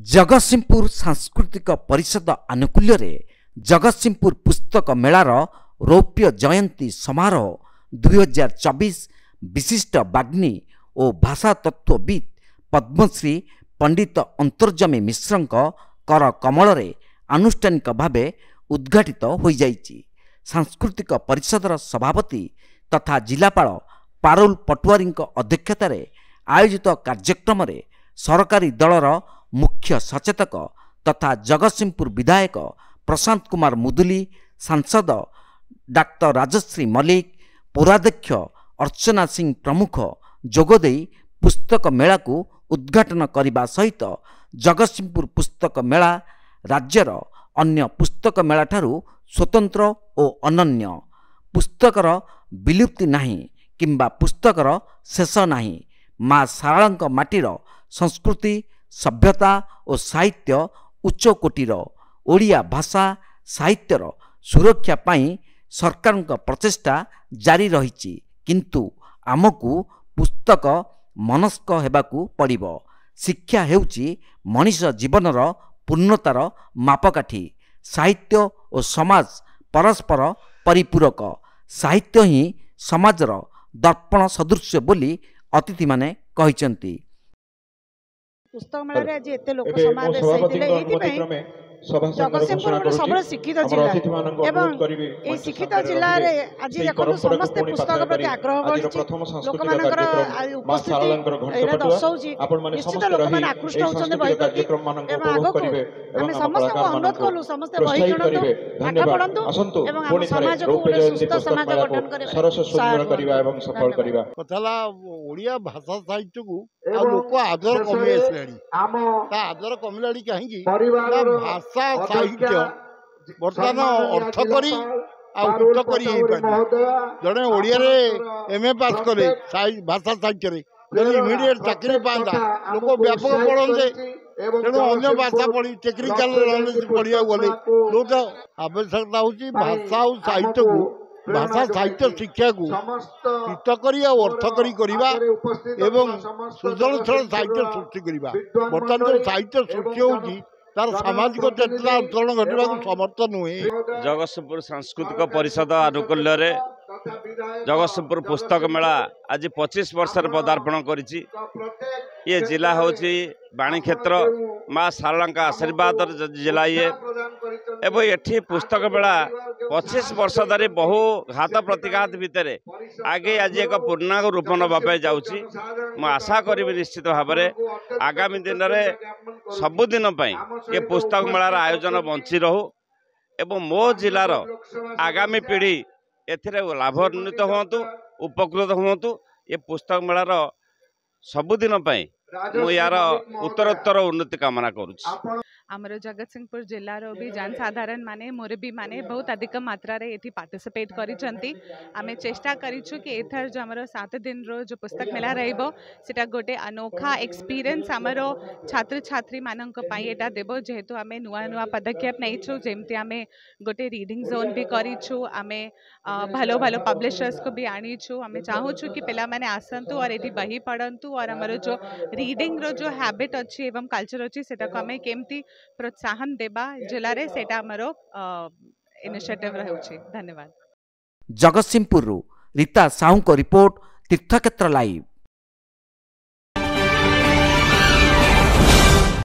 जगतसिंहपुर सांस्कृतिक परिषद आनुकूल्य जगतसिंहपुर पुस्तक मेलार रौप्य जयंती समारोह 2024 विशिष्ट बाग्नी और भाषा तत्वविद पद्मश्री पंडित अंतर्जमी मिश्र कर कमल आनुष्ठानिक भावे उद्घाटित हो जाइछि। सांस्कृतिक परिषदर सभापति तथा जिलापाल पारुल पटुआरी अध्यक्षतार आयोजित कार्यक्रम में सरकारी दलर मुख्य सचेतक तथा जगतसिंहपुर विधायक प्रशांत कुमार मुदुली, सांसद डाक्टर राजश्री मल्लिक, पौराध्यक्ष अर्चना सिंह प्रमुख जोगदे पुस्तक मेला को उद्घाटन करने सहित जगतसिंहपुर पुस्तक मेला राज्यर अन्य पुस्तक मेला ठारू स्वतंत्र और अनन्य। पुस्तकर विलुप्ति नहीं किंबा पुस्तकर शेष नहीं। माँ शारदांक माटीर संस्कृति सभ्यता और साहित्य उच्च कोटीर ओडिया भाषा साहित्यर सुरक्षा पाई सरकार प्रचेष्टा जारी रही, किंतु आमको पुस्तक मनस्क हेबाकू पड़िबो। शिक्षा हेउची मनीष जीवनर पूर्णतार मापकाठी। साहित्य और समाज परस्पर परिपूरक। साहित्य ही समाजर दर्पण सदृश बोली अतिथि माने कहिसंती। पुस्तक मेला रे आज एते लोक समावेश होइतिले जगतसिंहपुर सब शिक्षित जिला एवं ए शिक्षित जिला रे आज देखो समस्त पुस्तक प्रति आग्रह बढ़ी लोक मानकर उपस्थिति एरा दर्शाउची निश्चित लोक मान आकृष्ट होचंदे बही प्रति एवं आगो को हम समस्त को अनुरोध करू समस्त बही किणंतु पाठ पढंतु एवं हम समाज को एक सुस्थ समाज गठन करे सरस सुंदर करिवा एवं सफल करिवा। कथला ओडिया भाषा साहित्य को आ लोक आदर कमी आसलेनी ता आदर कमिलाडी काहेकी भाषा साहित्य बर्तमान अर्थ करी आउट करी जड़े ओडिया रे एमए पास करे भाषा साहित्य रे जदि इमिडिएट चाकरी पांदा लोक व्यापक पढ़ते तेणु अन्य भाषा पढ़ी टेक्निकल नॉलेज पढ़िया गले जो आवश्यकता होची भाषा और साहित्य को भाषा साहित्य शिक्षा को हित करी अर्थ करी करिबा एवं सृजनशील साहित्य सृष्टि करिबा। बर्तमान जो साहित्य सृष्टि होची तार सामाजिक चेतना उत्तोलन घटवा समर्थ नुहे। जगतसिंहपुर सांस्कृतिक परिषद आनुकूल्य जगतसिंहपुर पुस्तक मेला आज 25 वर्ष पदार्पण करिछि। ये जिला होची बाणी क्षेत्र माँ शारदांक आशीर्वाद जिला ये एवं एठी पुस्तक मेला 25 वर्ष धरी बहु घात प्रतिघात भितर आगे आज एक पूर्णांग रूप नापे जाऊँगी। मु आशा करी निश्चित भाव में आगामी दिन में सबुदिन ये पुस्तक मेलार आयोजन बंची रहू एवं मो जिलार आगामी पीढ़ी एथिरे लाभान्वित हुंतु उपकृत हुंतु। ये पुस्तक मेलार सबुदिन मु यार उत्तरोत्तर उन्नति कामना करुछि। आमर जगतसिंहपुर जिलार भी जनसाधारण माने मुरबी माने बहुत अधिक मात्रा रे एठी पार्टिसिपेट करिसंती। आमे चेष्टा करिछु कि एथर जो हमर 7 दिन रो जो पुस्तक मेला रहइबो सेटा गोटे अनोखा एक्सपीरियंस हमर छात्र छात्री मानक पई एटा देबो। जेहेतु आमे नुआ नुआ पदक्षेप नैछु जेमति आमे गोटे रीडिंग जोन भी करिछु, आमे भलो भलो पब्लिशर्स को भी आनीछु। आमे चाहूछु कि पिला माने आसंतु और एठी बही पढंतु और हमर जो रीडिंग रो जो हैबिट अछि एवं कल्चर अछि सेटा को आमे केमति प्रोत्साहन देबा जिले रे सेटा हमरो इनिशिएटिव रहउछि। धन्यवाद। जगतसिंहपुर रीता साहू को रिपोर्ट, तीर्थक्षेत्र लाइव।